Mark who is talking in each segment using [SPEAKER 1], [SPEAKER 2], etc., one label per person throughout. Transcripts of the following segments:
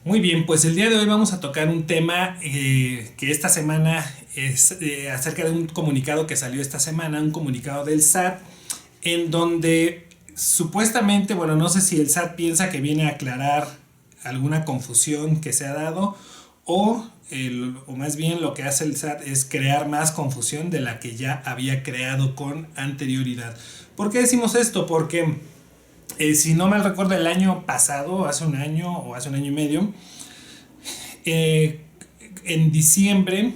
[SPEAKER 1] Muy bien, pues el día de hoy vamos a tocar un tema que esta semana es acerca de un comunicado que salió esta semana, un comunicado del SAT, en donde supuestamente, bueno, no sé si el SAT piensa que viene a aclarar alguna confusión que se ha dado o más bien lo que hace el SAT es crear más confusión de la que ya había creado con anterioridad. ¿Por qué decimos esto? Porque si no mal recuerdo el año pasado, hace un año o hace un año y medio, eh, en diciembre,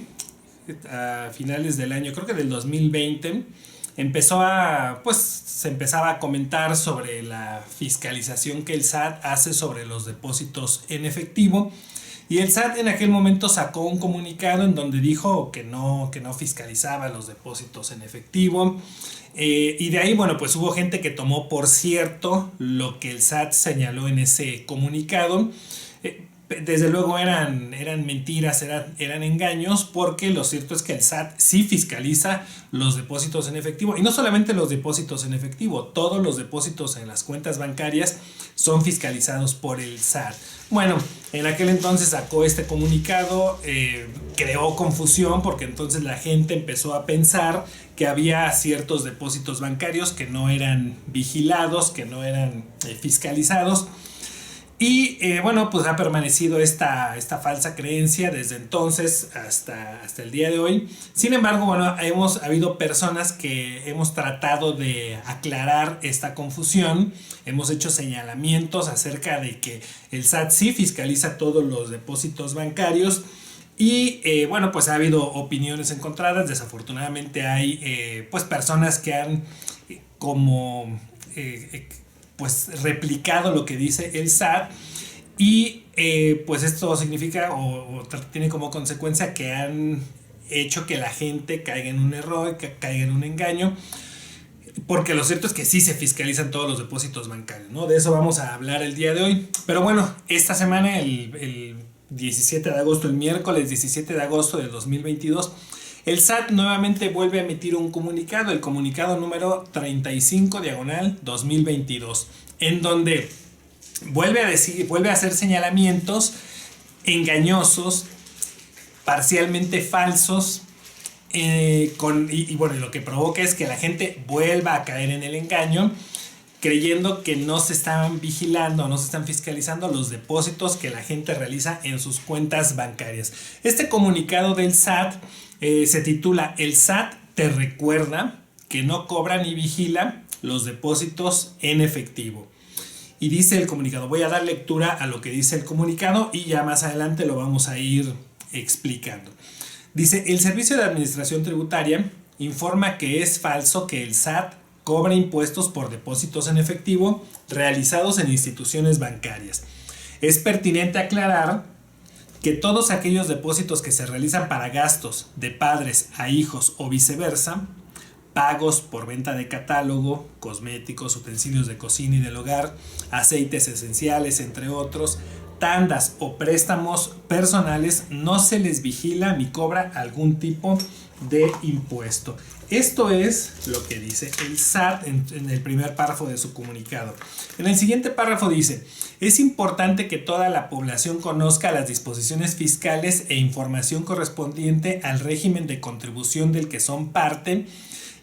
[SPEAKER 1] a finales del año, creo que del 2020, se empezaba a comentar sobre la fiscalización que el SAT hace sobre los depósitos en efectivo. Y el SAT en aquel momento sacó un comunicado en donde dijo que no fiscalizaba los depósitos en efectivo. Y de ahí, bueno, pues hubo gente que tomó por cierto lo que el SAT señaló en ese comunicado. Desde luego eran mentiras, eran engaños, porque lo cierto es que el SAT sí fiscaliza los depósitos en efectivo, y no solamente los depósitos en efectivo, todos los depósitos en las cuentas bancarias son fiscalizados por el SAT. Bueno, en aquel entonces sacó este comunicado, creó confusión porque entonces la gente empezó a pensar que había ciertos depósitos bancarios que no eran vigilados, que no eran fiscalizados. Y bueno, pues ha permanecido esta falsa creencia desde entonces hasta el día de hoy. Sin embargo, bueno, ha habido personas que hemos tratado de aclarar esta confusión. Hemos hecho señalamientos acerca de que el SAT sí fiscaliza todos los depósitos bancarios. Y bueno, pues ha habido opiniones encontradas. Desafortunadamente hay pues personas que han como pues replicado lo que dice el SAT, y pues esto significa o tiene como consecuencia que han hecho que la gente caiga en un error, que caiga en un engaño, porque lo cierto es que sí se fiscalizan todos los depósitos bancarios, ¿no? De eso vamos a hablar el día de hoy. Pero bueno, esta semana, el 17 de agosto, el miércoles 17 de agosto del 2022, el SAT nuevamente vuelve a emitir un comunicado, el comunicado número 35/2022, en donde vuelve a hacer señalamientos engañosos, parcialmente falsos, bueno, lo que provoca es que la gente vuelva a caer en el engaño, creyendo que no se están vigilando, no se están fiscalizando los depósitos que la gente realiza en sus cuentas bancarias. Este comunicado del SAT se titula "El SAT te recuerda que no cobra ni vigila los depósitos en efectivo". Y dice el comunicado, voy a dar lectura a lo que dice el comunicado y ya más adelante lo vamos a ir explicando. Dice: el Servicio de Administración Tributaria informa que es falso que el SAT cobra impuestos por depósitos en efectivo realizados en instituciones bancarias. Es pertinente aclarar que todos aquellos depósitos que se realizan para gastos de padres a hijos o viceversa, pagos por venta de catálogo, cosméticos, utensilios de cocina y del hogar, aceites esenciales, entre otros, tandas o préstamos personales, no se les vigila ni cobra algún tipo de impuesto. Esto es lo que dice el SAT en el primer párrafo de su comunicado. En el siguiente párrafo dice: es importante que toda la población conozca las disposiciones fiscales e información correspondiente al régimen de contribución del que son parte,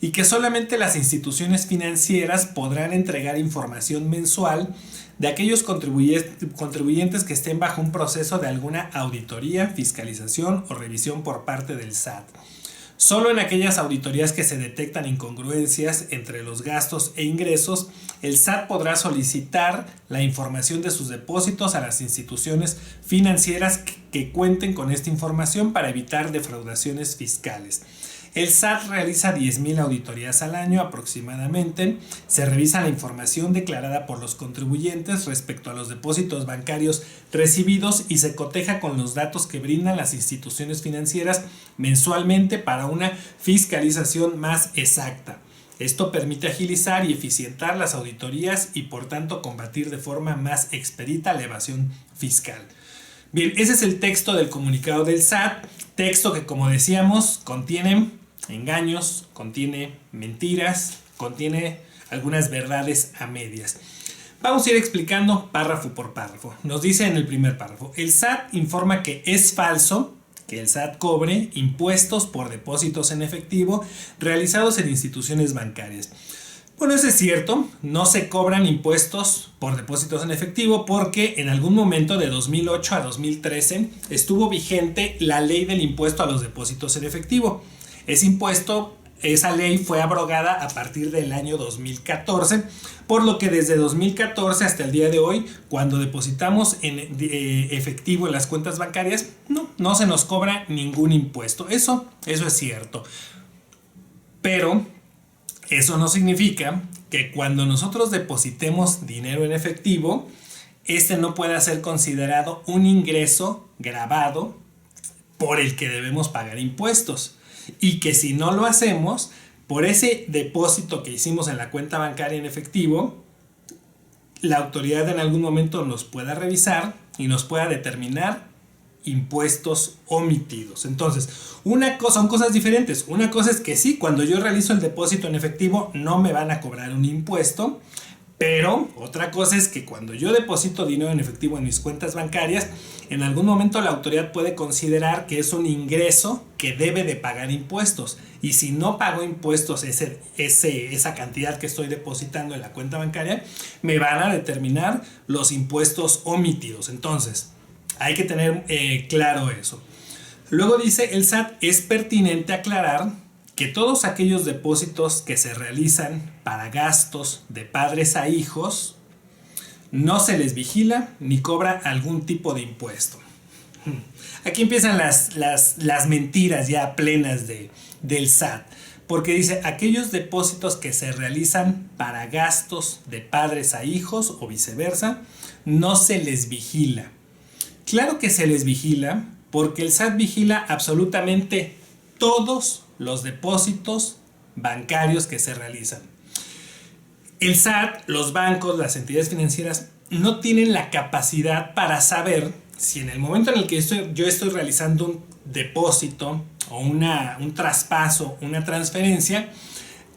[SPEAKER 1] y que solamente las instituciones financieras podrán entregar información mensual de aquellos contribuyentes que estén bajo un proceso de alguna auditoría, fiscalización o revisión por parte del SAT. Solo en aquellas auditorías que se detectan incongruencias entre los gastos e ingresos, el SAT podrá solicitar la información de sus depósitos a las instituciones financieras que cuenten con esta información para evitar defraudaciones fiscales. El SAT realiza 10,000 auditorías al año aproximadamente. Se revisa la información declarada por los contribuyentes respecto a los depósitos bancarios recibidos y se coteja con los datos que brindan las instituciones financieras mensualmente para una fiscalización más exacta. Esto permite agilizar y eficientar las auditorías y por tanto combatir de forma más expedita la evasión fiscal. Bien, ese es el texto del comunicado del SAT, texto que, como decíamos, contiene engaños, contiene mentiras, contiene algunas verdades a medias. Vamos a ir explicando párrafo por párrafo. Nos dice en el primer párrafo: el SAT informa que es falso que el SAT cobre impuestos por depósitos en efectivo realizados en instituciones bancarias. Bueno, eso es cierto, no se cobran impuestos por depósitos en efectivo porque en algún momento de 2008 a 2013 estuvo vigente la ley del impuesto a los depósitos en efectivo. Esa ley fue abrogada a partir del año 2014, por lo que desde 2014 hasta el día de hoy, cuando depositamos en efectivo en las cuentas bancarias, no se nos cobra ningún impuesto. Eso es cierto. Pero eso no significa que cuando nosotros depositemos dinero en efectivo, este no pueda ser considerado un ingreso gravado por el que debemos pagar impuestos. Y que si no lo hacemos, por ese depósito que hicimos en la cuenta bancaria en efectivo, la autoridad en algún momento nos pueda revisar y nos pueda determinar impuestos omitidos. Entonces, son cosas diferentes. Una cosa es que sí, cuando yo realizo el depósito en efectivo no me van a cobrar un impuesto, pero otra cosa es que cuando yo deposito dinero en efectivo en mis cuentas bancarias, en algún momento la autoridad puede considerar que es un ingreso que debe de pagar impuestos. Y si no pago impuestos esa cantidad que estoy depositando en la cuenta bancaria, me van a determinar los impuestos omitidos. Entonces, hay que tener claro eso. Luego dice: el SAT es pertinente aclarar que todos aquellos depósitos que se realizan para gastos de padres a hijos no se les vigila ni cobra algún tipo de impuesto. Aquí empiezan las mentiras ya plenas del SAT, porque dice: aquellos depósitos que se realizan para gastos de padres a hijos o viceversa, no se les vigila. Claro que se les vigila, porque el SAT vigila absolutamente todos los depósitos bancarios que se realizan. El SAT, los bancos, las entidades financieras no tienen la capacidad para saber si en el momento en el que yo estoy realizando un depósito o un traspaso, una transferencia,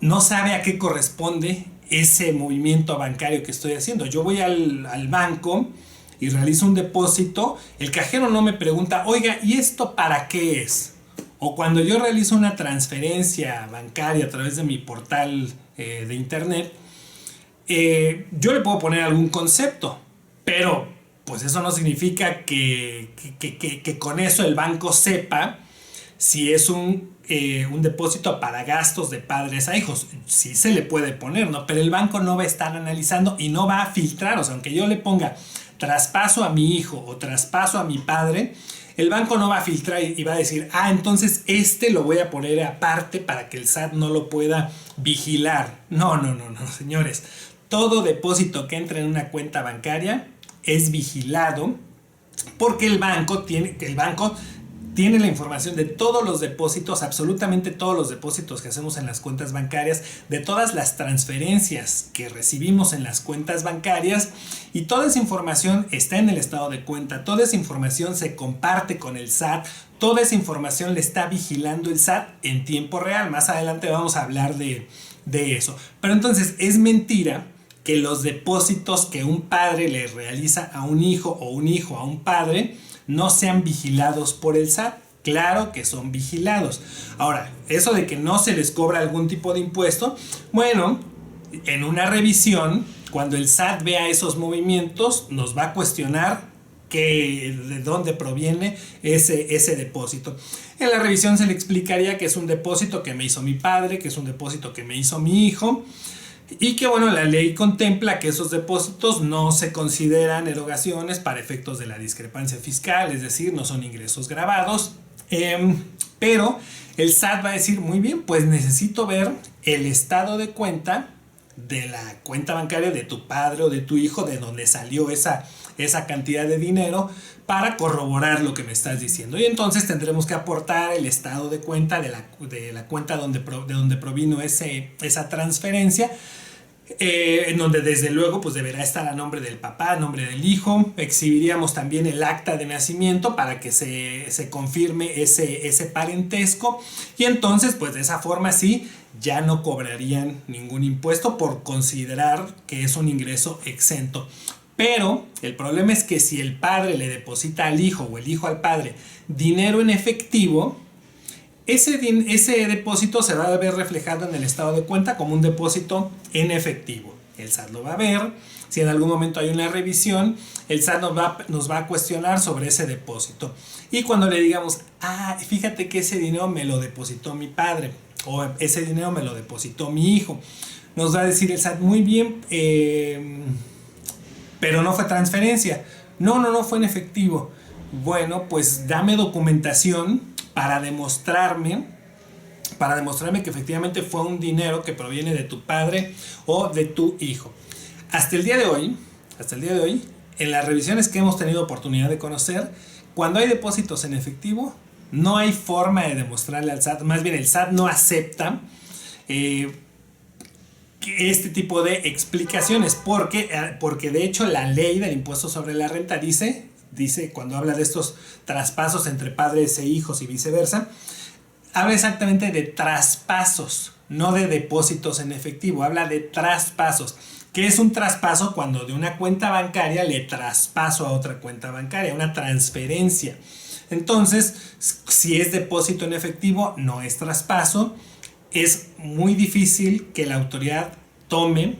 [SPEAKER 1] no sabe a qué corresponde ese movimiento bancario que estoy haciendo. Yo voy al banco y realizo un depósito, el cajero no me pregunta: oiga, ¿y esto para qué es? O cuando yo realizo una transferencia bancaria a través de mi portal de internet, yo le puedo poner algún concepto, pero pues eso no significa que con eso el banco sepa si es un depósito para gastos de padres a hijos. Sí se le puede poner, ¿no? Pero el banco no va a estar analizando y no va a filtrar. O sea, aunque yo le ponga traspaso a mi hijo o traspaso a mi padre, el banco no va a filtrar y va a decir: entonces lo voy a poner aparte para que el SAT no lo pueda vigilar. No, señores. Todo depósito que entra en una cuenta bancaria es vigilado, porque el banco tiene la información de todos los depósitos, absolutamente todos los depósitos que hacemos en las cuentas bancarias, de todas las transferencias que recibimos en las cuentas bancarias, y toda esa información está en el estado de cuenta, toda esa información se comparte con el SAT, toda esa información le está vigilando el SAT en tiempo real. Más adelante vamos a hablar de eso. Pero entonces es mentira que los depósitos que un padre le realiza a un hijo o un hijo a un padre no sean vigilados por el SAT. Claro que son vigilados. Ahora, eso de que no se les cobra algún tipo de impuesto, bueno, en una revisión, cuando el SAT vea esos movimientos, nos va a cuestionar de dónde proviene ese depósito. En la revisión se le explicaría que es un depósito que me hizo mi padre, que es un depósito que me hizo mi hijo, y que bueno, la ley contempla que esos depósitos no se consideran erogaciones para efectos de la discrepancia fiscal, es decir, no son ingresos gravados, pero el SAT va a decir: muy bien, pues necesito ver el estado de cuenta de la cuenta bancaria de tu padre o de tu hijo, de donde salió esa cantidad de dinero, para corroborar lo que me estás diciendo. Y entonces tendremos que aportar el estado de cuenta de la cuenta de donde provino esa transferencia, en donde desde luego pues deberá estar a nombre del papá, a nombre del hijo. Exhibiríamos también el acta de nacimiento para que se confirme ese parentesco, y entonces pues de esa forma sí ya no cobrarían ningún impuesto por considerar que es un ingreso exento. Pero el problema es que si el padre le deposita al hijo o el hijo al padre dinero en efectivo, ese depósito se va a ver reflejado en el estado de cuenta como un depósito en efectivo. El SAT lo va a ver. Si en algún momento hay una revisión, el SAT nos va a cuestionar sobre ese depósito. Y cuando le digamos, fíjate que ese dinero me lo depositó mi padre, o ese dinero me lo depositó mi hijo, nos va a decir el SAT, muy bien, pero no fue transferencia. No fue en efectivo. Bueno, pues dame documentación para demostrarme que efectivamente fue un dinero que proviene de tu padre o de tu hijo. Hasta el día de hoy, en las revisiones que hemos tenido oportunidad de conocer, cuando hay depósitos en efectivo, no hay forma de demostrarle al SAT, más bien el SAT no acepta este tipo de explicaciones, porque de hecho la ley del impuesto sobre la renta dice cuando habla de estos traspasos entre padres e hijos y viceversa, habla exactamente de traspasos, no de depósitos en efectivo, habla de traspasos. ¿Qué es un traspaso? Cuando de una cuenta bancaria le traspaso a otra cuenta bancaria, una transferencia. Entonces, si es depósito en efectivo, no es traspaso. Es muy difícil que la autoridad tome,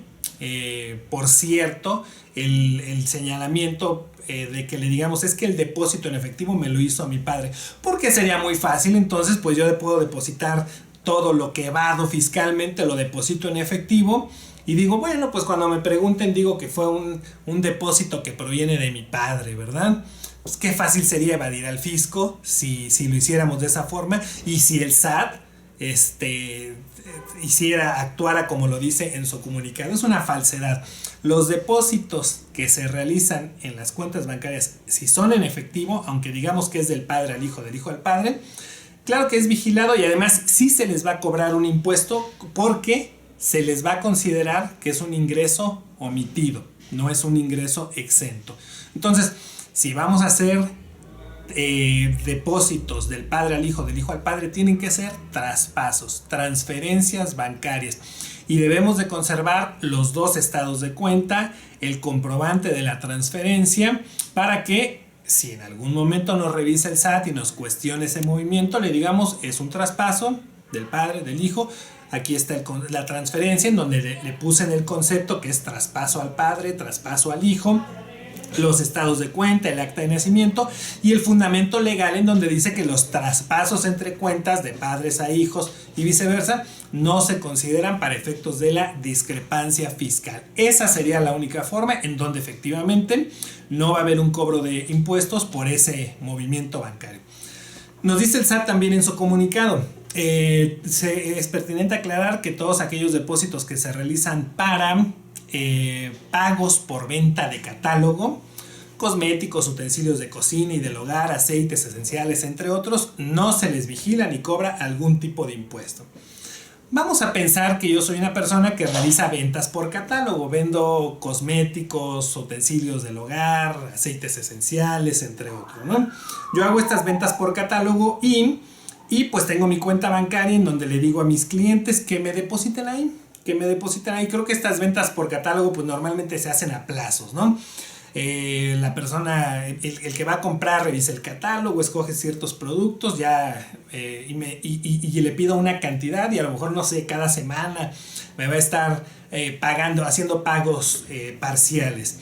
[SPEAKER 1] por cierto, el señalamiento de que le digamos, es que el depósito en efectivo me lo hizo mi padre, porque sería muy fácil. Entonces pues yo le puedo depositar todo lo que evado fiscalmente, lo deposito en efectivo y digo, bueno, pues cuando me pregunten digo que fue un depósito que proviene de mi padre, ¿verdad? Pues qué fácil sería evadir al fisco si lo hiciéramos de esa forma, y si el SAT actuara como lo dice en su comunicado. Es una falsedad. Los depósitos que se realizan en las cuentas bancarias, si son en efectivo, aunque digamos que es del padre al hijo, del hijo al padre, claro que es vigilado, y además sí se les va a cobrar un impuesto, porque se les va a considerar que es un ingreso omitido, no es un ingreso exento. Entonces, si vamos a hacer depósitos del padre al hijo, del hijo al padre, tienen que ser traspasos, transferencias bancarias, y debemos de conservar los dos estados de cuenta, el comprobante de la transferencia, para que si en algún momento nos revisa el SAT y nos cuestione ese movimiento, le digamos, es un traspaso del padre, del hijo. Aquí está la transferencia, en donde le puse en el concepto que es traspaso al padre, traspaso al hijo, los estados de cuenta, el acta de nacimiento y el fundamento legal, en donde dice que los traspasos entre cuentas de padres a hijos y viceversa no se consideran para efectos de la discrepancia fiscal. Esa sería la única forma en donde efectivamente no va a haber un cobro de impuestos por ese movimiento bancario. Nos dice el SAT también en su comunicado, es pertinente aclarar que todos aquellos depósitos que se realizan para pagos por venta de catálogo, cosméticos, utensilios de cocina y del hogar, aceites esenciales, entre otros, no se les vigila ni cobra algún tipo de impuesto. Vamos a pensar que yo soy una persona que realiza ventas por catálogo, vendo cosméticos, utensilios del hogar, aceites esenciales, entre otros, ¿no? Yo hago estas ventas por catálogo y pues tengo mi cuenta bancaria en donde le digo a mis clientes que me depositen ahí. Creo que estas ventas por catálogo pues normalmente se hacen a plazos, ¿no? La persona, el que va a comprar, revisa el catálogo, escoge ciertos productos y le pido una cantidad, y a lo mejor, no sé, cada semana me va a estar haciendo pagos parciales.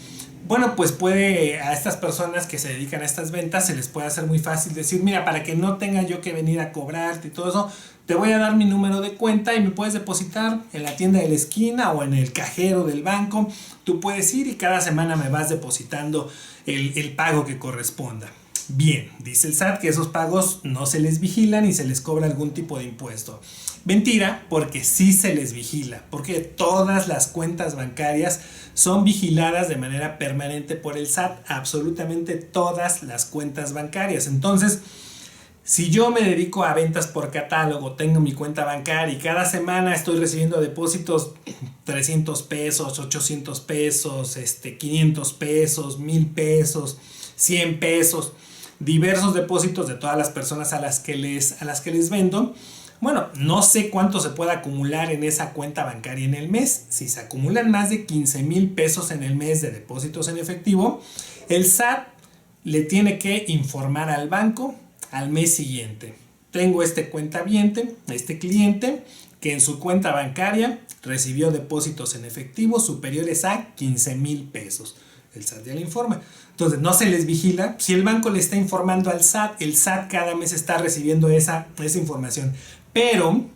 [SPEAKER 1] Bueno, pues a estas personas que se dedican a estas ventas se les puede hacer muy fácil decir, mira, para que no tenga yo que venir a cobrarte y todo eso, te voy a dar mi número de cuenta y me puedes depositar en la tienda de la esquina o en el cajero del banco. Tú puedes ir y cada semana me vas depositando el pago que corresponda. Bien, dice el SAT que esos pagos no se les vigilan y se les cobra algún tipo de impuesto. Mentira, porque sí se les vigila, porque todas las cuentas bancarias son vigiladas de manera permanente por el SAT, absolutamente todas las cuentas bancarias. Entonces, si yo me dedico a ventas por catálogo, tengo mi cuenta bancaria y cada semana estoy recibiendo depósitos 300 pesos, 800 pesos, 500 pesos, 1000 pesos, 100 pesos, diversos depósitos de todas las personas a las que les vendo, Bueno, no sé cuánto se puede acumular en esa cuenta bancaria en el mes. Si se acumulan más de 15,000 pesos en el mes de depósitos en efectivo, el SAT le tiene que informar al banco al mes siguiente. Tengo este cuentaviente, este cliente, que en su cuenta bancaria recibió depósitos en efectivo superiores a 15,000 pesos. El SAT ya le informa. Entonces no se les vigila. Si el banco le está informando al SAT, el SAT cada mes está recibiendo esa información. Pero,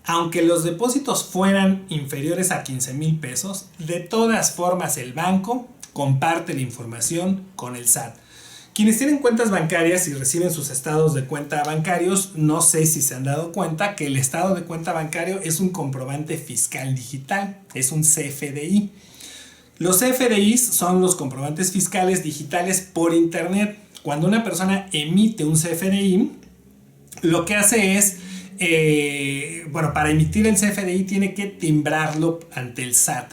[SPEAKER 1] aunque los depósitos fueran inferiores a 15,000 pesos, de todas formas el banco comparte la información con el SAT. Quienes tienen cuentas bancarias y reciben sus estados de cuenta bancarios, no sé si se han dado cuenta que el estado de cuenta bancario es un comprobante fiscal digital, es un CFDI. Los CFDIs son los comprobantes fiscales digitales por internet. Cuando una persona emite un CFDI, lo que hace es, para emitir el CFDI tiene que timbrarlo ante el SAT.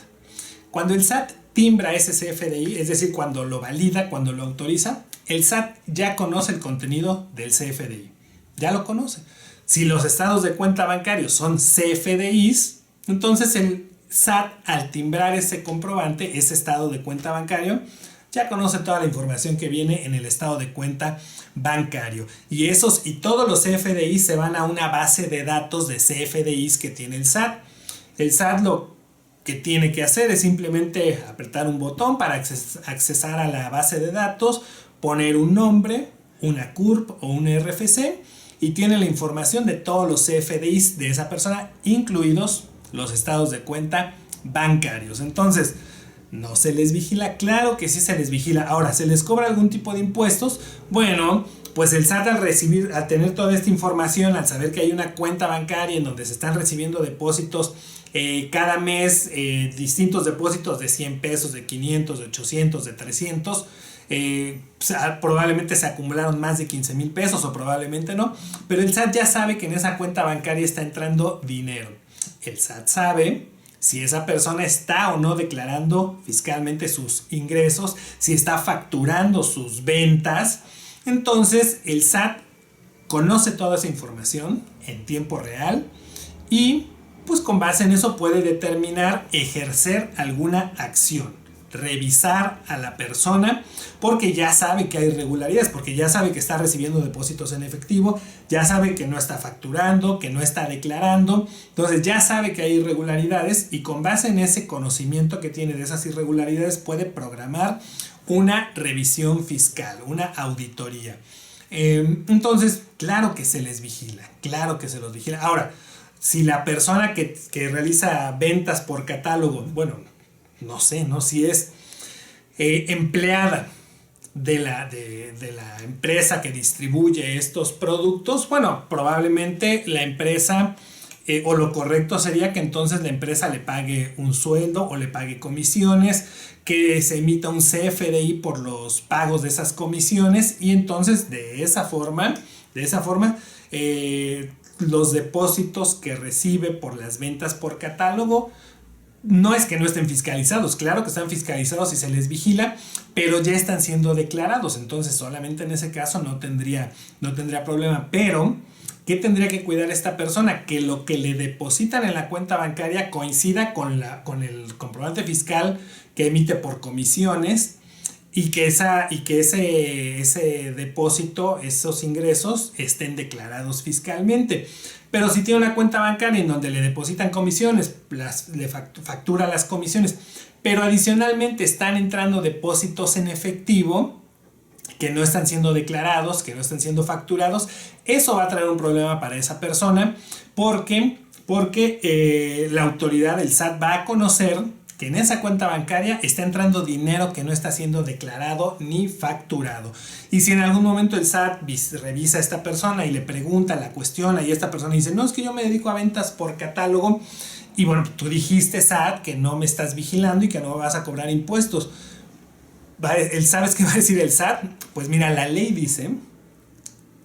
[SPEAKER 1] Cuando el SAT timbra ese CFDI, es decir, cuando lo valida, cuando lo autoriza, el SAT ya conoce el contenido del CFDI, ya lo conoce. Si los estados de cuenta bancarios son CFDIs, entonces el SAT, al timbrar ese comprobante, ese estado de cuenta bancario, ya conoce toda la información que viene en el estado de cuenta bancario. Y todos los CFDIs se van a una base de datos de CFDIs que tiene el SAT. El SAT lo que tiene que hacer es simplemente apretar un botón para accesar a la base de datos, poner un nombre, una CURP o un RFC, y tiene la información de todos los CFDIs de esa persona, incluidos los estados de cuenta bancarios. Entonces, ¿no se les vigila? Claro que sí se les vigila. Ahora, ¿se les cobra algún tipo de impuestos? Bueno, pues el SAT al tener toda esta información, al saber que hay una cuenta bancaria en donde se están recibiendo depósitos cada mes, distintos depósitos de 100 pesos, de 500, de 800, de 300, probablemente se acumularon más de 15,000 pesos o probablemente no, pero el SAT ya sabe que en esa cuenta bancaria está entrando dinero. El SAT sabe si esa persona está o no declarando fiscalmente sus ingresos, si está facturando sus ventas. Entonces el SAT conoce toda esa información en tiempo real y pues con base en eso puede determinar ejercer alguna acción, revisar a la persona, porque ya sabe que hay irregularidades, porque ya sabe que está recibiendo depósitos en efectivo, ya sabe que no está facturando, que no está declarando. Entonces ya sabe que hay irregularidades y con base en ese conocimiento que tiene de esas irregularidades puede programar una revisión fiscal, una auditoría. Entonces, claro que se les vigila, claro que se los vigila. Ahora, si la persona que realiza ventas por catálogo, bueno, no sé, ¿no? Si es empleada de la empresa que distribuye estos productos, bueno, probablemente la empresa, o lo correcto sería que entonces la empresa le pague un sueldo o le pague comisiones, que se emita un CFDI por los pagos de esas comisiones y entonces de esa forma, los depósitos que recibe por las ventas por catálogo no es que no estén fiscalizados, claro que están fiscalizados y se les vigila, pero ya están siendo declarados, entonces solamente en ese caso no tendría problema. Pero ¿qué tendría que cuidar esta persona? Que lo que le depositan en la cuenta bancaria coincida con el comprobante fiscal que emite por comisiones y que ese depósito, esos ingresos estén declarados fiscalmente. Pero si tiene una cuenta bancaria en donde le depositan comisiones, le factura las comisiones, pero adicionalmente están entrando depósitos en efectivo que no están siendo declarados, que no están siendo facturados, eso va a traer un problema para esa persona porque la autoridad, el SAT, va a conocer que en esa cuenta bancaria está entrando dinero que no está siendo declarado ni facturado. Y si en algún momento el SAT revisa a esta persona y le pregunta, la cuestiona, y esta persona dice, no, es que yo me dedico a ventas por catálogo, y bueno, tú dijiste, SAT, que no me estás vigilando y que no me vas a cobrar impuestos. ¿Sabes qué va a decir el SAT? Pues mira, la ley dice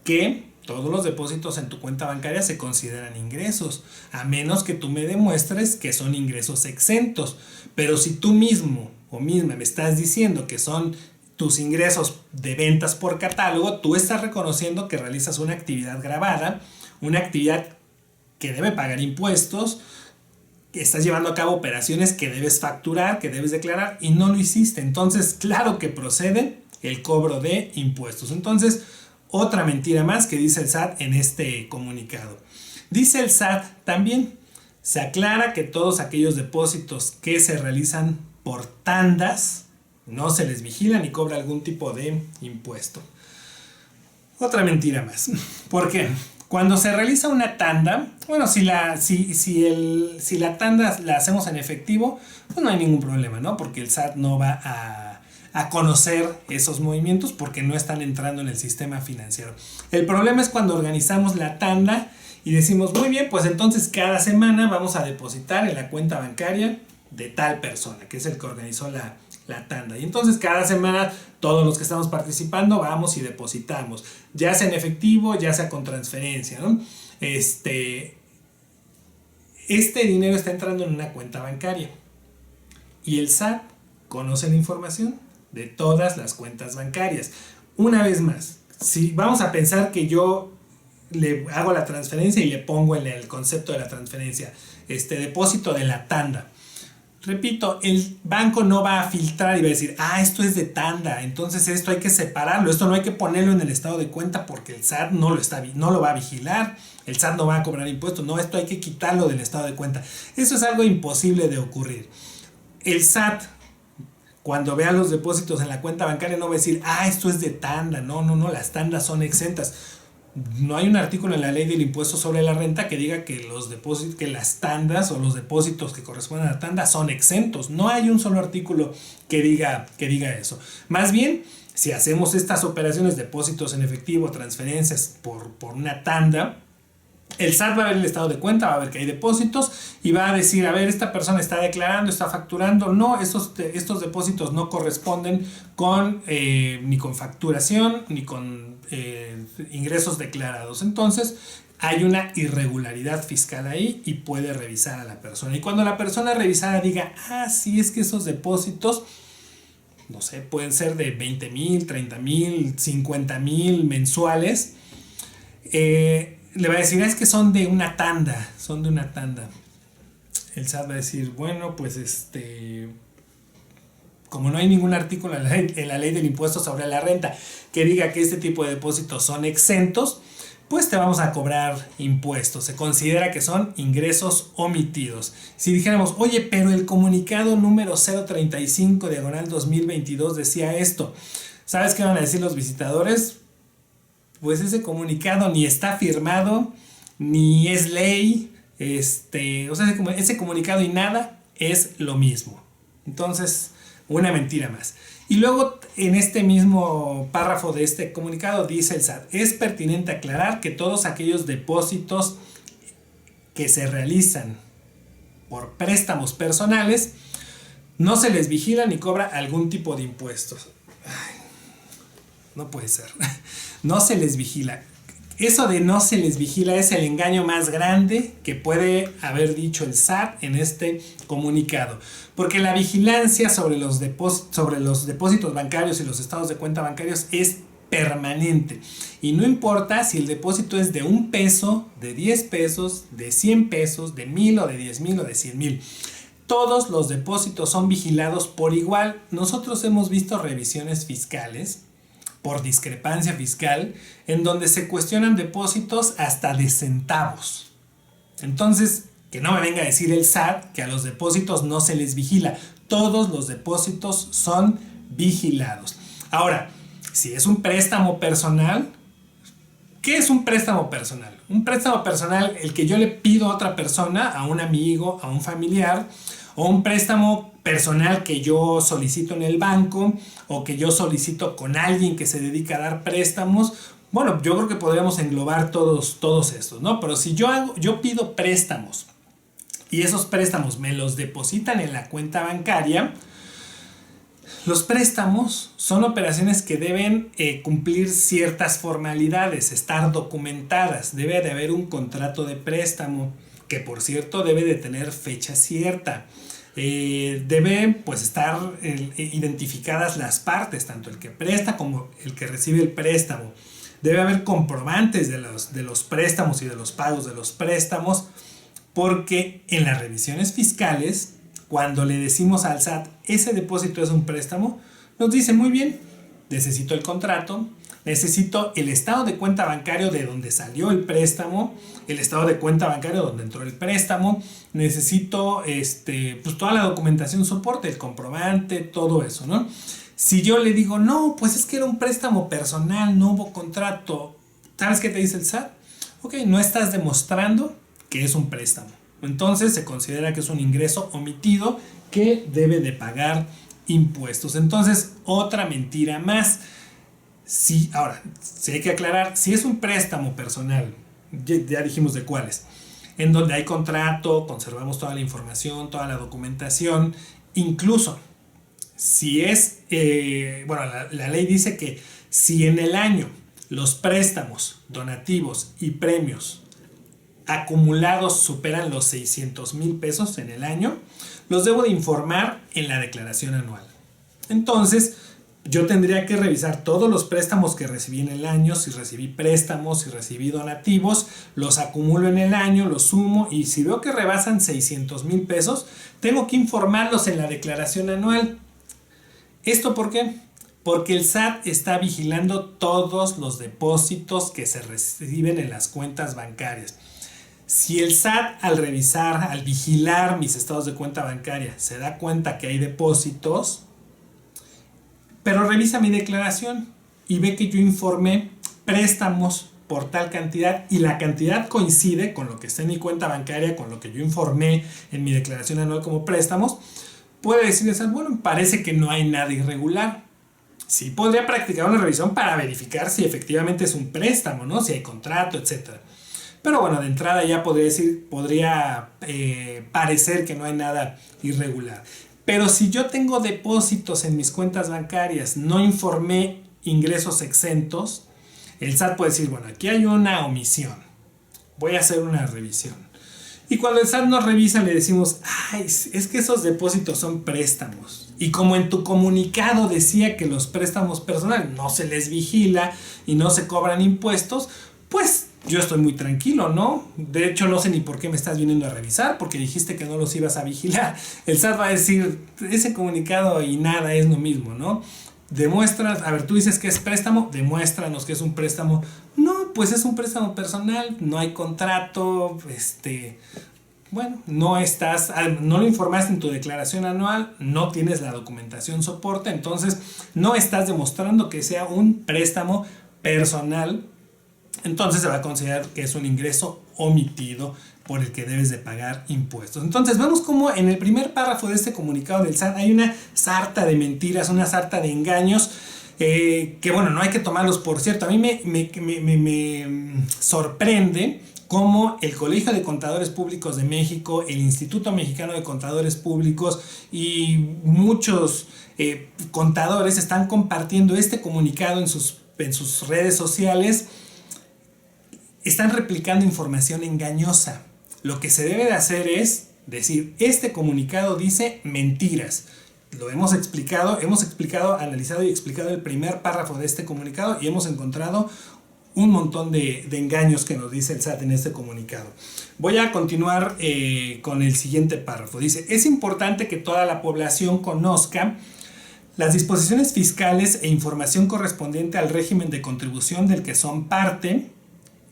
[SPEAKER 1] que todos los depósitos en tu cuenta bancaria se consideran ingresos, a menos que tú me demuestres que son ingresos exentos. Pero si tú mismo o misma me estás diciendo que son tus ingresos de ventas por catálogo, tú estás reconociendo que realizas una actividad gravada, una actividad que debe pagar impuestos, que estás llevando a cabo operaciones que debes facturar, que debes declarar y no lo hiciste. Entonces, claro que procede el cobro de impuestos. Entonces, otra mentira más que dice el SAT en este comunicado. Dice el SAT también, se aclara que todos aquellos depósitos que se realizan por tandas no se les vigila ni cobra algún tipo de impuesto. Otra mentira más. ¿Por qué? Cuando se realiza una tanda, bueno, si la tanda la hacemos en efectivo, pues no hay ningún problema, ¿no? Porque el SAT no va a conocer esos movimientos porque no están entrando en el sistema financiero. El problema es cuando organizamos la tanda y decimos, muy bien, pues entonces cada semana vamos a depositar en la cuenta bancaria de tal persona, que es el que organizó la tanda. Y entonces cada semana todos los que estamos participando vamos y depositamos, ya sea en efectivo, ya sea con transferencia, ¿no? Este dinero está entrando en una cuenta bancaria y el SAT conoce la información de todas las cuentas bancarias. Una vez más, si vamos a pensar que yo le hago la transferencia y le pongo en el concepto de la transferencia depósito de la tanda. Repito, el banco no va a filtrar y va a decir, esto es de tanda, entonces esto hay que separarlo, esto no hay que ponerlo en el estado de cuenta porque el SAT no lo va a vigilar, el SAT no va a cobrar impuestos, no, esto hay que quitarlo del estado de cuenta. Eso es algo imposible de ocurrir. El SAT, cuando vea los depósitos en la cuenta bancaria, no va a decir, esto es de tanda, no, las tandas son exentas. No hay un artículo en la ley del impuesto sobre la renta que diga que que las tandas o los depósitos que corresponden a la tanda son exentos. No hay un solo artículo que diga eso. Más bien, si hacemos estas operaciones, depósitos en efectivo, transferencias por una tanda, el SAT va a ver el estado de cuenta, va a ver que hay depósitos y va a decir, a ver, esta persona está declarando, está facturando. No, estos depósitos no corresponden ni con facturación ni con ingresos declarados. Entonces hay una irregularidad fiscal ahí y puede revisar a la persona. Y cuando la persona revisada diga, sí, es que esos depósitos, no sé, pueden ser de 20,000, 30,000, 50,000 mensuales, le va a decir, es que son de una tanda. El SAT va a decir, bueno, pues como no hay ningún artículo en la ley del impuesto sobre la renta que diga que este tipo de depósitos son exentos, pues te vamos a cobrar impuestos. Se considera que son ingresos omitidos. Si dijéramos, oye, pero el comunicado número 035/2022 decía esto, ¿sabes qué van a decir los visitadores? Pues ese comunicado ni está firmado, ni es ley, ese comunicado y nada es lo mismo. Entonces, una mentira más. Y luego, en este mismo párrafo de este comunicado, dice el SAT, es pertinente aclarar que todos aquellos depósitos que se realizan por préstamos personales, no se les vigila ni cobra algún tipo de impuestos. No puede ser. No se les vigila. Eso de no se les vigila es el engaño más grande que puede haber dicho el SAT en este comunicado. Porque la vigilancia sobre los depósitos bancarios y los estados de cuenta bancarios es permanente. Y no importa si el depósito es de 1 peso, de 10 pesos, de 100 pesos, de 1,000 o de 10,000 o de 100,000. Todos los depósitos son vigilados por igual. Nosotros hemos visto revisiones fiscales por discrepancia fiscal, en donde se cuestionan depósitos hasta de centavos. Entonces, que no me venga a decir el SAT que a los depósitos no se les vigila. Todos los depósitos son vigilados. Ahora, si es un préstamo personal, ¿qué es un préstamo personal? Un préstamo personal, el que yo le pido a otra persona, a un amigo, a un familiar, o un préstamo personal que yo solicito en el banco o que yo solicito con alguien que se dedica a dar préstamos. Bueno, yo creo que podríamos englobar todos estos, ¿no? Pero si yo pido préstamos y esos préstamos me los depositan en la cuenta bancaria, los préstamos son operaciones que deben cumplir ciertas formalidades, estar documentadas. Debe de haber un contrato de préstamo que, por cierto, debe de tener fecha cierta. Deben pues estar identificadas las partes, tanto el que presta como el que recibe el préstamo. Debe haber comprobantes de los préstamos y de los pagos de los préstamos, porque en las revisiones fiscales, cuando le decimos al SAT, ese depósito es un préstamo, nos dice muy bien, necesito el contrato, necesito el estado de cuenta bancario de donde salió el préstamo, el estado de cuenta bancario donde entró el préstamo, necesito pues toda la documentación soporte, el comprobante, todo eso, ¿no? Si yo le digo, no, pues es que era un préstamo personal, no hubo contrato, ¿sabes qué te dice el SAT? Ok, no estás demostrando que es un préstamo. Entonces se considera que es un ingreso omitido que debe de pagar impuestos. Entonces, otra mentira más. Sí, ahora, sí hay que aclarar, si es un préstamo personal, ya dijimos de cuáles, en donde hay contrato, conservamos toda la información, toda la documentación, incluso si es, la ley dice que si en el año los préstamos, donativos y premios acumulados superan los 600,000 pesos en el año, los debo de informar en la declaración anual. Entonces, yo tendría que revisar todos los préstamos que recibí en el año, si recibí préstamos, si recibí donativos, los acumulo en el año, los sumo y si veo que rebasan 600,000 pesos, tengo que informarlos en la declaración anual. ¿Esto por qué? Porque el SAT está vigilando todos los depósitos que se reciben en las cuentas bancarias. Si el SAT al revisar, al vigilar mis estados de cuenta bancaria, se da cuenta que hay depósitos, pero revisa mi declaración y ve que yo informé préstamos por tal cantidad y la cantidad coincide con lo que está en mi cuenta bancaria, con lo que yo informé en mi declaración anual como préstamos, puede decirles, bueno, parece que no hay nada irregular. Sí podría practicar una revisión para verificar si efectivamente es un préstamo, ¿no? Si hay contrato, etc. Pero bueno, de entrada ya podría parecer que no hay nada irregular. Pero si yo tengo depósitos en mis cuentas bancarias, no informé ingresos exentos, el SAT puede decir, bueno, aquí hay una omisión, voy a hacer una revisión. Y cuando el SAT nos revisa le decimos, ay, es que esos depósitos son préstamos. Y como en tu comunicado decía que los préstamos personales no se les vigila y no se cobran impuestos, pues yo estoy muy tranquilo, ¿no? De hecho, no sé ni por qué me estás viniendo a revisar, porque dijiste que no los ibas a vigilar. El SAT va a decir, ese comunicado y nada es lo mismo, ¿no? Demuestras, a ver, tú dices que es préstamo, demuéstranos que es un préstamo. No, pues es un préstamo personal, no hay contrato, bueno, no lo informaste en tu declaración anual, no tienes la documentación soporte, entonces no estás demostrando que sea un préstamo personal. Entonces se va a considerar que es un ingreso omitido por el que debes de pagar impuestos. Entonces vemos cómo en el primer párrafo de este comunicado del SAT hay una sarta de mentiras, una sarta de engaños que bueno, no hay que tomarlos por cierto. A mí me sorprende cómo el Colegio de Contadores Públicos de México, el Instituto Mexicano de Contadores Públicos y muchos contadores están compartiendo este comunicado en sus redes sociales. Están replicando información engañosa. Lo que se debe de hacer es decir, este comunicado dice mentiras. Lo hemos explicado, analizado y explicado el primer párrafo de este comunicado y hemos encontrado un montón de engaños que nos dice el SAT en este comunicado. Voy a continuar con el siguiente párrafo. Dice, es importante que toda la población conozca las disposiciones fiscales e información correspondiente al régimen de contribución del que son parte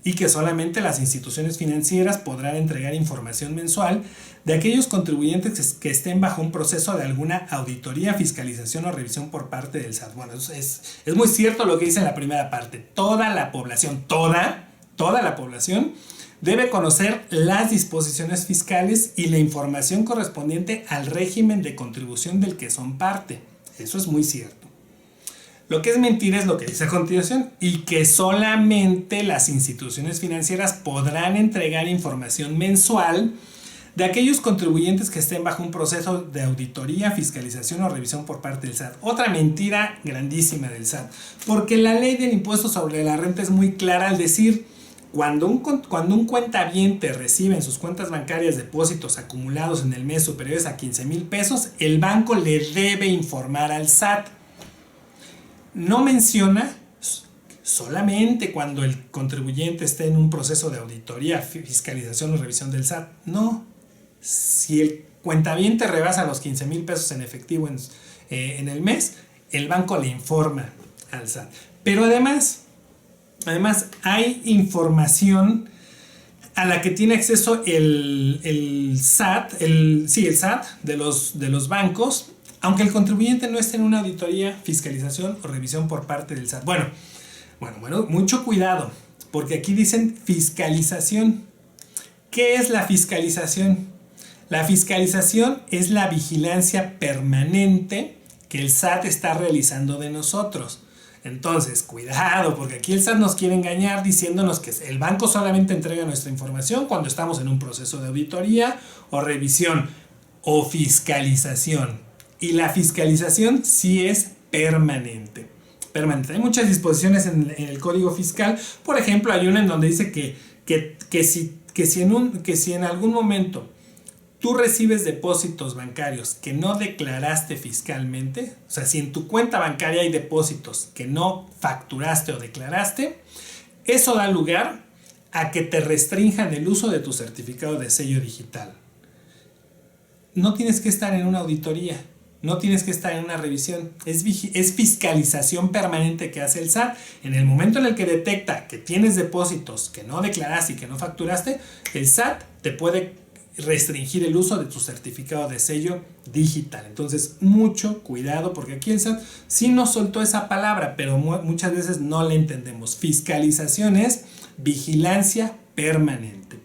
[SPEAKER 1] y que solamente las instituciones financieras podrán entregar información mensual de aquellos contribuyentes que estén bajo un proceso de alguna auditoría, fiscalización o revisión por parte del SAT. Bueno, es muy cierto lo que dice en la primera parte. Toda la población, toda la población debe conocer las disposiciones fiscales y la información correspondiente al régimen de contribución del que son parte. Eso es muy cierto. Lo que es mentira es lo que dice a continuación y que solamente las instituciones financieras podrán entregar información mensual de aquellos contribuyentes que estén bajo un proceso de auditoría, fiscalización o revisión por parte del SAT. Otra mentira grandísima del SAT, porque la ley del impuesto sobre la renta es muy clara al decir cuando un cuentaviente recibe en sus cuentas bancarias depósitos acumulados en el mes superiores a 15,000 pesos, el banco le debe informar al SAT. No menciona solamente cuando el contribuyente esté en un proceso de auditoría, fiscalización o revisión del SAT. No. Si el cuentaviente rebasa los 15,000 pesos en efectivo en el mes, el banco le informa al SAT. Pero además hay información a la que tiene acceso el SAT, el SAT de los bancos, aunque el contribuyente no esté en una auditoría, fiscalización o revisión por parte del SAT. Bueno, mucho cuidado, porque aquí dicen fiscalización. ¿Qué es la fiscalización? La fiscalización es la vigilancia permanente que el SAT está realizando de nosotros. Entonces, cuidado, porque aquí el SAT nos quiere engañar diciéndonos que el banco solamente entrega nuestra información cuando estamos en un proceso de auditoría o revisión o fiscalización. Y la fiscalización sí es permanente. Hay muchas disposiciones en el Código Fiscal. Por ejemplo, hay una en donde dice que si en algún momento tú recibes depósitos bancarios que no declaraste fiscalmente, o sea, si en tu cuenta bancaria hay depósitos que no facturaste o declaraste, eso da lugar a que te restrinjan el uso de tu certificado de sello digital. No tienes que estar en una auditoría, no tienes que estar en una revisión, es fiscalización permanente que hace el SAT. En el momento en el que detecta que tienes depósitos que no declaraste y que no facturaste, el SAT te puede restringir el uso de tu certificado de sello digital. Entonces, mucho cuidado, porque aquí el SAT sí nos soltó esa palabra, pero muchas veces no la entendemos. Fiscalización es vigilancia permanente.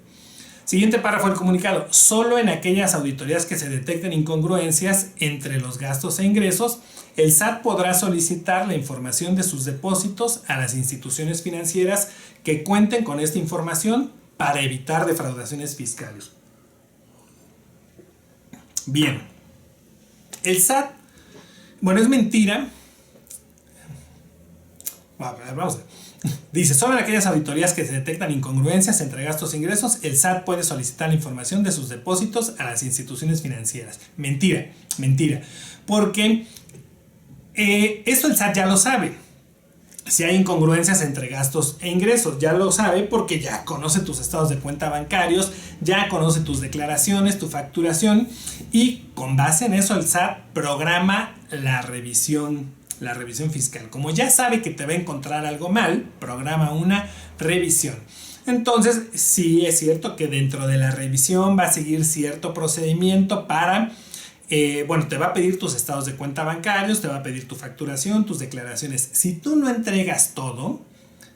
[SPEAKER 1] Siguiente párrafo del comunicado. Solo en aquellas auditorías que se detecten incongruencias entre los gastos e ingresos, el SAT podrá solicitar la información de sus depósitos a las instituciones financieras que cuenten con esta información para evitar defraudaciones fiscales. Bien, el SAT, bueno, es mentira. Vamos a ver. Dice, solo en aquellas auditorías que se detectan incongruencias entre gastos e ingresos, el SAT puede solicitar la información de sus depósitos a las instituciones financieras. Mentira, porque eso el SAT ya lo sabe. Si hay incongruencias entre gastos e ingresos, ya lo sabe porque ya conoce tus estados de cuenta bancarios, ya conoce tus declaraciones, tu facturación, y con base en eso el SAT programa la revisión fiscal. Como ya sabe que te va a encontrar algo mal, programa una revisión. Entonces, sí es cierto que dentro de la revisión va a seguir cierto procedimiento para... te va a pedir tus estados de cuenta bancarios, te va a pedir tu facturación, tus declaraciones. Si tú no entregas todo,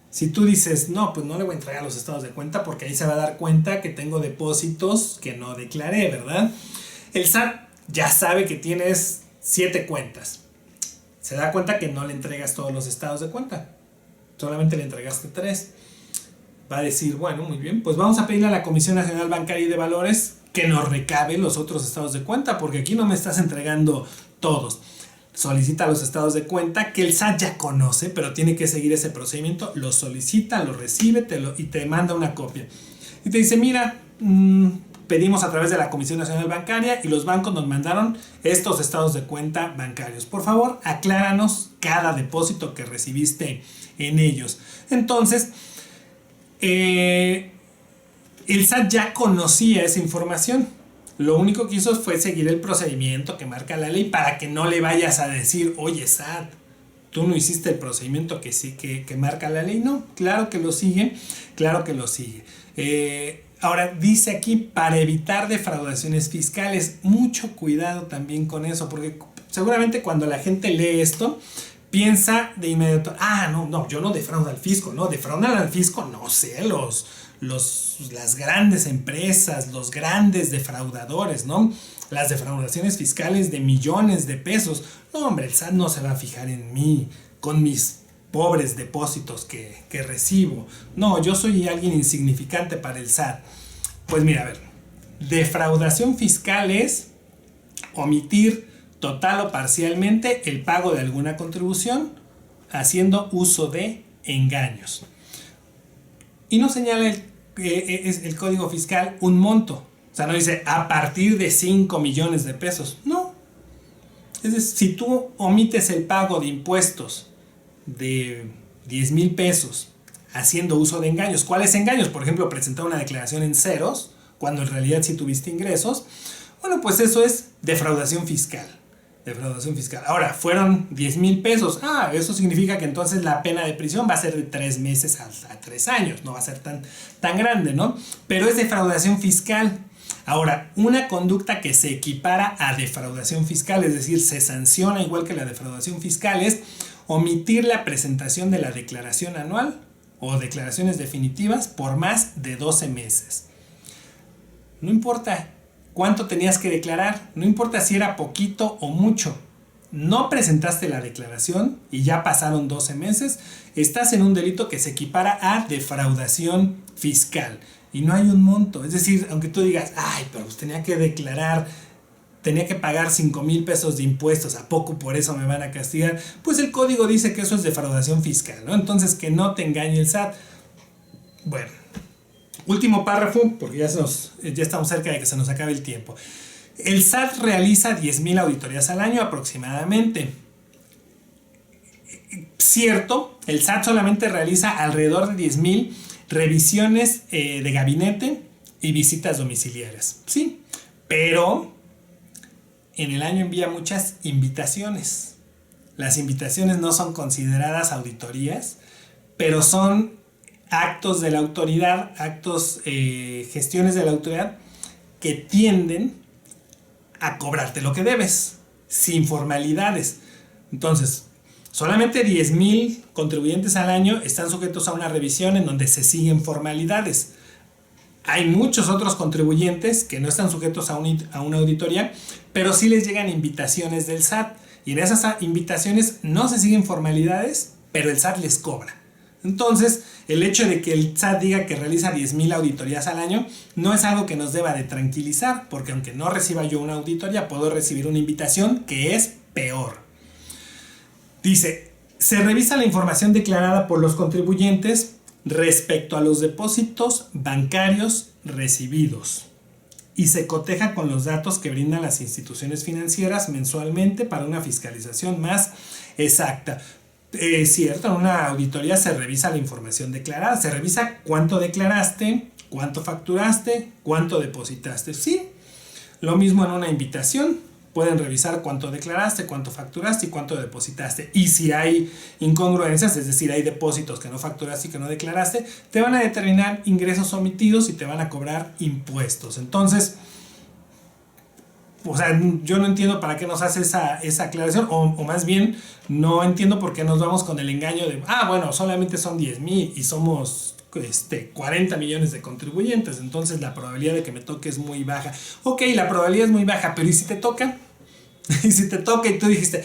[SPEAKER 1] si tú dices, no, pues no le voy a entregar los estados de cuenta porque ahí se va a dar cuenta que tengo depósitos que no declaré, ¿verdad? El SAT ya sabe que tienes 7 cuentas. Se da cuenta que no le entregas todos los estados de cuenta. Solamente le entregaste 3. Va a decir, bueno, muy bien, pues vamos a pedirle a la Comisión Nacional Bancaria y de Valores que nos recabe los otros estados de cuenta, porque aquí no me estás entregando todos. Solicita los estados de cuenta que el SAT ya conoce, pero tiene que seguir ese procedimiento. Lo solicita, lo recibe y te manda una copia. Y te dice, mira, pedimos a través de la Comisión Nacional Bancaria y los bancos nos mandaron estos estados de cuenta bancarios. Por favor, acláranos cada depósito que recibiste en ellos. Entonces, el SAT ya conocía esa información. Lo único que hizo fue seguir el procedimiento que marca la ley para que no le vayas a decir, oye SAT, tú no hiciste el procedimiento que marca la ley. No, claro que lo sigue, ahora dice aquí, para evitar defraudaciones fiscales. Mucho cuidado también con eso, porque seguramente cuando la gente lee esto, piensa de inmediato, no, yo no defraudo al fisco, no, defraudan al fisco, no sé, las grandes empresas, los grandes defraudadores, ¿no? Las defraudaciones fiscales de millones de pesos. No, hombre, el SAT no se va a fijar en mí con mis pobres depósitos que recibo. No, yo soy alguien insignificante para el SAT. Pues mira, a ver, defraudación fiscal es omitir total o parcialmente el pago de alguna contribución haciendo uso de engaños. Y no señala el Código Fiscal un monto. O sea, no dice a partir de 5 millones de pesos. No. Es decir, si tú omites el pago de impuestos de 10,000 pesos haciendo uso de engaños. ¿Cuáles engaños? Por ejemplo, presentar una declaración en ceros, cuando en realidad sí tuviste ingresos. Bueno, pues eso es defraudación fiscal. Defraudación fiscal. Ahora, fueron 10,000 pesos. Eso significa que entonces la pena de prisión va a ser de 3 meses a 3 años. No va a ser tan grande, ¿no? Pero es defraudación fiscal. Ahora, una conducta que se equipara a defraudación fiscal, es decir, se sanciona igual que la defraudación fiscal, es omitir la presentación de la declaración anual o declaraciones definitivas por más de 12 meses. No importa cuánto tenías que declarar, no importa si era poquito o mucho. No presentaste la declaración y ya pasaron 12 meses, estás en un delito que se equipara a defraudación fiscal. Y no hay un monto, es decir, aunque tú digas, pero pues tenía que declarar, tenía que pagar 5,000 pesos de impuestos, ¿a poco por eso me van a castigar? Pues el código dice que eso es defraudación fiscal, ¿no? Entonces que no te engañe el SAT. Bueno, último párrafo, porque ya estamos cerca de que se nos acabe el tiempo. El SAT realiza 10,000 auditorías al año aproximadamente. Cierto, el SAT solamente realiza alrededor de 10,000 revisiones de gabinete y visitas domiciliarias. Sí, pero en el año envía muchas invitaciones. Las invitaciones no son consideradas auditorías, pero son actos de la autoridad, gestiones de la autoridad que tienden a cobrarte lo que debes, sin formalidades. Entonces, solamente 10,000 contribuyentes al año están sujetos a una revisión en donde se siguen formalidades. Hay muchos otros contribuyentes que no están sujetos a una auditoría, pero sí les llegan invitaciones del SAT. Y en esas invitaciones no se siguen formalidades, pero el SAT les cobra. Entonces, el hecho de que el SAT diga que realiza 10,000 auditorías al año no es algo que nos deba de tranquilizar, porque aunque no reciba yo una auditoría, puedo recibir una invitación que es peor. Dice, se revisa la información declarada por los contribuyentes respecto a los depósitos bancarios recibidos y se coteja con los datos que brindan las instituciones financieras mensualmente para una fiscalización más exacta. Es cierto, en una auditoría se revisa la información declarada, se revisa cuánto declaraste, cuánto facturaste, cuánto depositaste. Sí, lo mismo en una invitación. Pueden revisar cuánto declaraste, cuánto facturaste y cuánto depositaste. Y si hay incongruencias, es decir, hay depósitos que no facturaste y que no declaraste, te van a determinar ingresos omitidos y te van a cobrar impuestos. Entonces, yo no entiendo para qué nos hace esa aclaración, o más bien, no entiendo por qué nos vamos con el engaño de, solamente son 10,000 y somos 40 millones de contribuyentes, entonces la probabilidad de que me toque es muy baja. Ok, la probabilidad es muy baja, pero ¿y si te toca? Y si te toca y tú dijiste,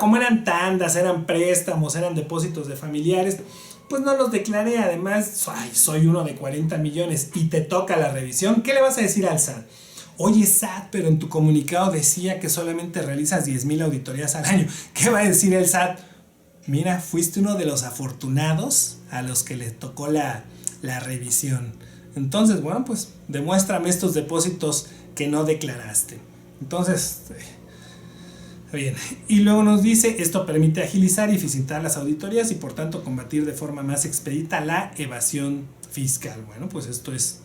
[SPEAKER 1] como eran tandas, eran préstamos, eran depósitos de familiares, pues no los declaré, además, soy uno de 40 millones y te toca la revisión, ¿qué le vas a decir al SAT? Oye, SAT, pero en tu comunicado decía que solamente realizas 10,000 auditorías al año. ¿Qué va a decir el SAT? Mira, fuiste uno de los afortunados a los que le tocó la revisión. Entonces, pues demuéstrame estos depósitos que no declaraste. Entonces, bien. Y luego nos dice, esto permite agilizar y eficientar las auditorías y por tanto combatir de forma más expedita la evasión fiscal. Bueno, pues esto es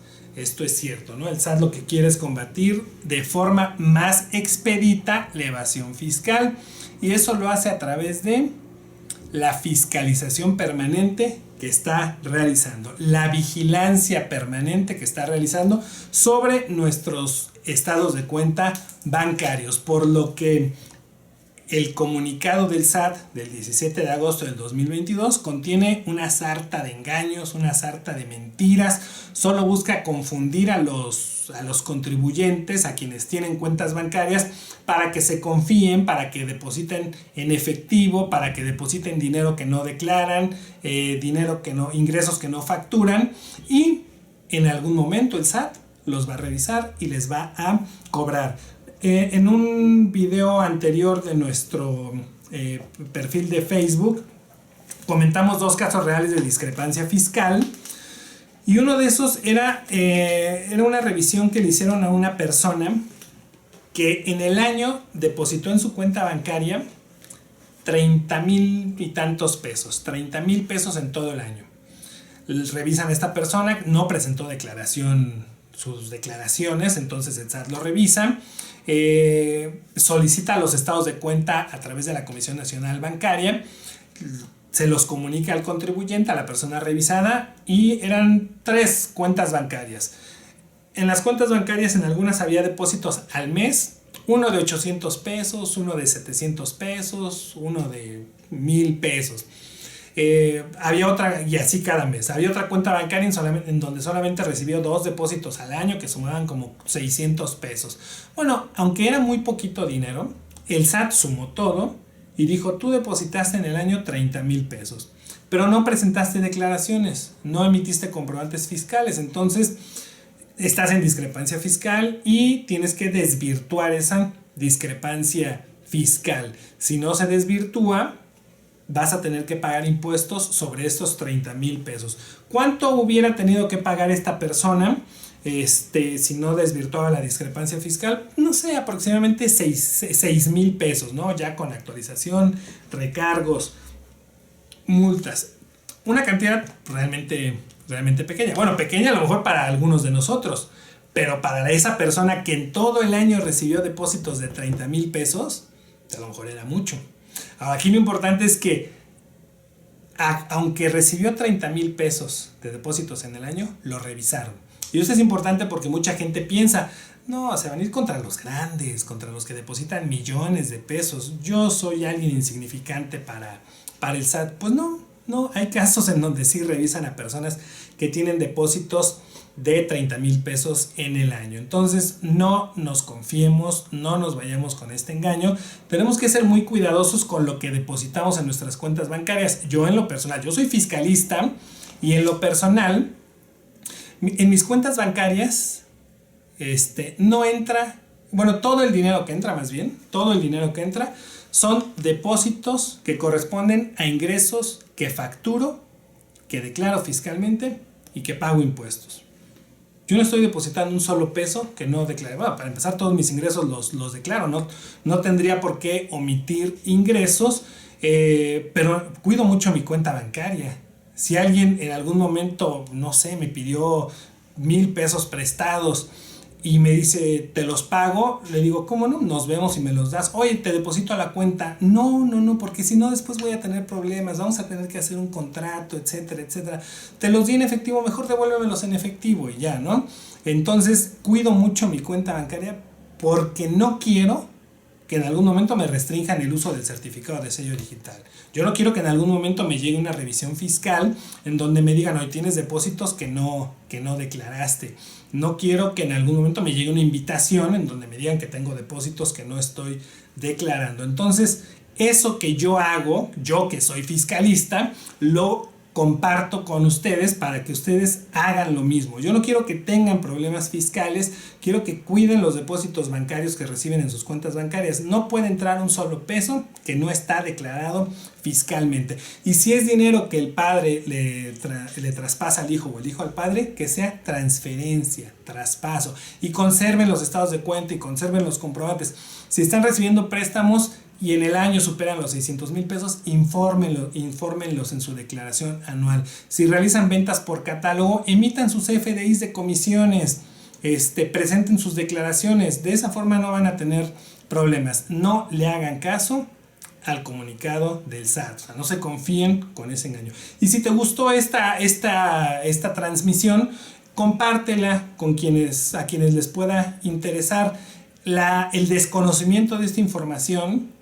[SPEAKER 1] cierto, ¿no? El SAT lo que quiere es combatir de forma más expedita la evasión fiscal y eso lo hace a través de la fiscalización permanente que está realizando, la vigilancia permanente que está realizando sobre nuestros estados de cuenta bancarios, por lo que el comunicado del SAT del 17 de agosto del 2022 contiene una sarta de engaños, una sarta de mentiras, solo busca confundir a los contribuyentes, a quienes tienen cuentas bancarias, para que se confíen, para que depositen en efectivo, para que depositen dinero que no declaran, ingresos que no facturan, y en algún momento el SAT los va a revisar y les va a cobrar. En un video anterior de nuestro perfil de Facebook comentamos 2 casos reales de discrepancia fiscal y uno de esos era una revisión que le hicieron a una persona que en el año depositó en su cuenta bancaria 30,000 y tantos pesos, 30,000 pesos en todo el año. Revisan a esta persona, no presentó sus declaraciones, entonces el SAT lo revisa, solicita los estados de cuenta a través de la Comisión Nacional Bancaria, se los comunica al contribuyente, a la persona revisada, y eran 3 cuentas bancarias. En las cuentas bancarias, en algunas había depósitos al mes, uno de 800 pesos, uno de 700 pesos, uno de 1,000 pesos. Había otra, y así cada mes. Había otra cuenta bancaria en donde solamente recibió 2 depósitos al año que sumaban como 600 pesos. Bueno, aunque era muy poquito dinero, el SAT sumó todo y dijo: tú depositaste en el año 30,000 pesos, pero no presentaste declaraciones, no emitiste comprobantes fiscales, entonces estás en discrepancia fiscal y tienes que desvirtuar esa discrepancia fiscal. Si no se desvirtúa, vas a tener que pagar impuestos sobre estos 30,000 pesos. ¿Cuánto hubiera tenido que pagar esta persona si no desvirtuaba la discrepancia fiscal? No sé, aproximadamente 6,000 pesos, ¿no? Ya con actualización, recargos, multas. Una cantidad realmente pequeña. Bueno, pequeña a lo mejor para algunos de nosotros, pero para esa persona que en todo el año recibió depósitos de 30,000 pesos, a lo mejor era mucho. Ahora, aquí lo importante es que, aunque recibió 30,000 pesos de depósitos en el año, lo revisaron. Y eso es importante porque mucha gente piensa: no, se van a ir contra los grandes, contra los que depositan millones de pesos. Yo soy alguien insignificante para el SAT. Pues no, hay casos en donde sí revisan a personas que tienen depósitos de 30,000 pesos en el año. Entonces, no nos confiemos, no nos vayamos con este engaño. Tenemos que ser muy cuidadosos con lo que depositamos en nuestras cuentas bancarias. Yo en lo personal, yo soy fiscalista, y en lo personal, en mis cuentas bancarias, no entra, bueno, todo el dinero que entra son depósitos que corresponden a ingresos que facturo, que declaro fiscalmente y que pago impuestos. Yo no estoy depositando un solo peso que no declare. Bueno, para empezar, todos mis ingresos los declaro. No tendría por qué omitir ingresos, pero cuido mucho mi cuenta bancaria. Si alguien en algún momento, no sé, me pidió 1,000 pesos prestados y me dice: te los pago, le digo: ¿cómo no? Nos vemos y me los das. Oye, te deposito a la cuenta. No, porque si no después voy a tener problemas, vamos a tener que hacer un contrato, etcétera, etcétera. Te los di en efectivo, mejor devuélvemelos en efectivo y ya, ¿no? Entonces, cuido mucho mi cuenta bancaria porque no quiero que en algún momento me restrinjan el uso del certificado de sello digital. Yo no quiero que en algún momento me llegue una revisión fiscal en donde me digan: hoy tienes depósitos que no declaraste. No quiero que en algún momento me llegue una invitación en donde me digan que tengo depósitos que no estoy declarando. Entonces, eso que yo hago, yo que soy fiscalista, lo comparto con ustedes para que ustedes hagan lo mismo. Yo no quiero que tengan problemas fiscales, quiero que cuiden los depósitos bancarios que reciben en sus cuentas bancarias. No puede entrar un solo peso que no está declarado fiscalmente. Y si es dinero que el padre le traspasa al hijo o el hijo al padre, que sea transferencia, traspaso. Y conserven los estados de cuenta y conserven los comprobantes. Si están recibiendo préstamos y en el año superan los 600,000 pesos, infórmenlos en su declaración anual. Si realizan ventas por catálogo, emitan sus FDIs de comisiones, presenten sus declaraciones. De esa forma no van a tener problemas. No le hagan caso al comunicado del SAT. O sea, no se confíen con ese engaño. Y si te gustó esta transmisión, compártela con a quienes les pueda interesar. El desconocimiento de esta información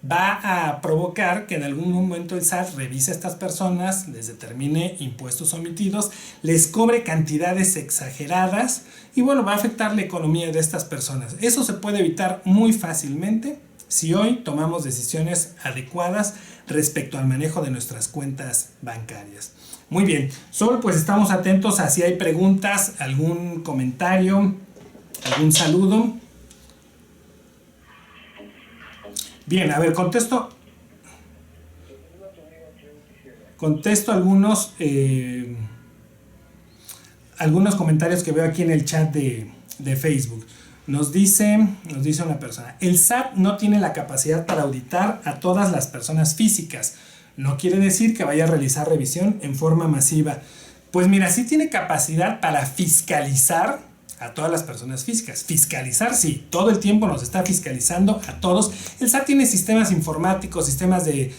[SPEAKER 1] va a provocar que en algún momento el SAT revise a estas personas, les determine impuestos omitidos, les cobre cantidades exageradas y bueno, va a afectar la economía de estas personas. Eso se puede evitar muy fácilmente si hoy tomamos decisiones adecuadas respecto al manejo de nuestras cuentas bancarias. Muy bien, solo pues estamos atentos a si hay preguntas, algún comentario, algún saludo. Bien, a ver, contesto algunos comentarios que veo aquí en el chat de Facebook. Nos dice una persona, el SAT no tiene la capacidad para auditar a todas las personas físicas. No quiere decir que vaya a realizar revisión en forma masiva. Pues mira, sí tiene capacidad para fiscalizar a todas las personas físicas. Fiscalizar, sí, todo el tiempo nos está fiscalizando a todos. El SAT tiene sistemas informáticos, sistemas de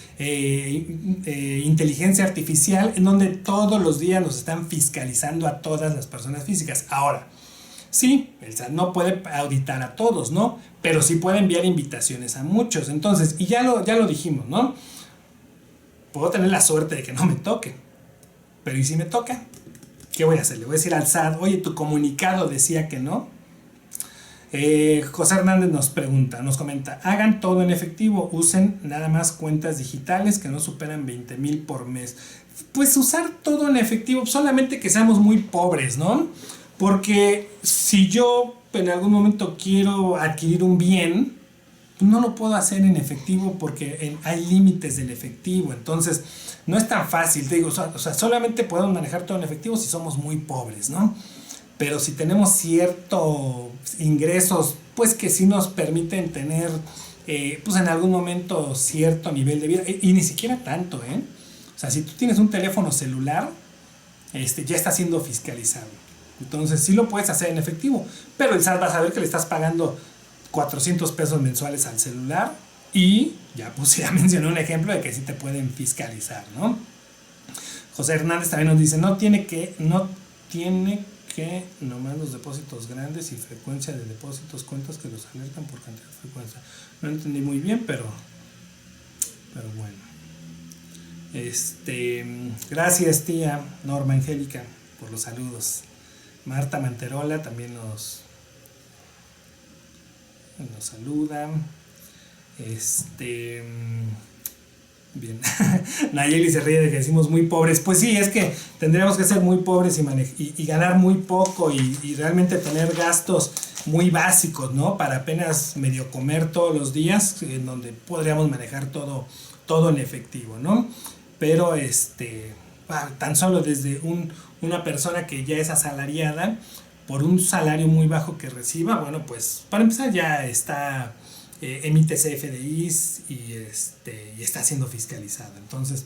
[SPEAKER 1] inteligencia artificial, en donde todos los días nos están fiscalizando a todas las personas físicas. Ahora, sí, el SAT no puede auditar a todos, ¿no? Pero sí puede enviar invitaciones a muchos. Entonces, y ya lo dijimos, ¿no? Puedo tener la suerte de que no me toque. Pero ¿y si me toca? ¿Qué voy a hacer? Le voy a decir al SAT, oye, tu comunicado decía que no. José Hernández nos comenta, hagan todo en efectivo, usen nada más cuentas digitales que no superan 20,000 por mes. Pues usar todo en efectivo, solamente que seamos muy pobres, ¿no? Porque si yo en algún momento quiero adquirir un bien, no lo puedo hacer en efectivo porque hay límites del efectivo. Entonces, no es tan fácil. Te digo, o sea, solamente podemos manejar todo en efectivo si somos muy pobres, ¿no? Pero si tenemos ciertos ingresos, pues que sí nos permiten tener, pues en algún momento cierto nivel de vida. Y ni siquiera tanto, ¿eh? O sea, si tú tienes un teléfono celular, ya está siendo fiscalizado. Entonces, sí lo puedes hacer en efectivo. Pero el SAT va a saber que le estás pagando 400 pesos mensuales al celular y ya mencioné un ejemplo de que sí te pueden fiscalizar, ¿no? José Hernández también nos dice, no tiene que nomás los depósitos grandes y frecuencia de depósitos, cuentas que los alertan por cantidad de frecuencia. No entendí muy bien, pero bueno. Gracias, tía Norma Angélica, por los saludos. Marta Manterola también nos saluda. Bien. Nayeli se ríe de que decimos muy pobres. Pues sí, es que tendríamos que ser muy pobres y ganar muy poco y realmente tener gastos muy básicos, ¿no? Para apenas medio comer todos los días, en donde podríamos manejar todo en efectivo, ¿no? Pero tan solo desde una persona que ya es asalariada, por un salario muy bajo que reciba, bueno, pues para empezar ya está, emite CFDIs y está siendo fiscalizado. Entonces,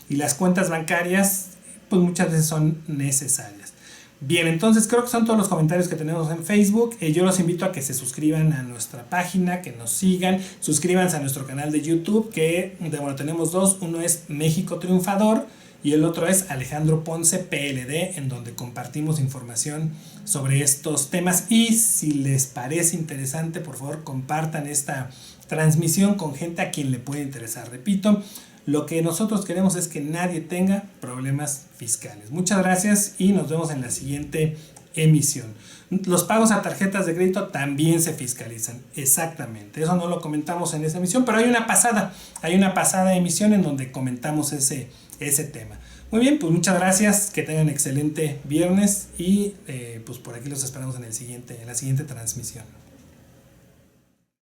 [SPEAKER 1] y las cuentas bancarias, pues muchas veces son necesarias. Bien, entonces creo que son todos los comentarios que tenemos en Facebook. Yo los invito a que se suscriban a nuestra página, que nos sigan, suscríbanse a nuestro canal de YouTube, que bueno, tenemos dos, uno es México Triunfador y el otro es Alejandro Ponce PLD, en donde compartimos información sobre estos temas. Y si les parece interesante, por favor compartan esta transmisión con gente a quien le puede interesar. Repito, lo que nosotros queremos es que nadie tenga problemas fiscales. Muchas gracias y nos vemos en la siguiente emisión. Los pagos a tarjetas de crédito también se fiscalizan, exactamente. Eso no lo comentamos en esa emisión, pero hay una pasada emisión en donde comentamos ese tema. Muy bien, pues muchas gracias, que tengan excelente viernes y pues por aquí los esperamos en la siguiente transmisión.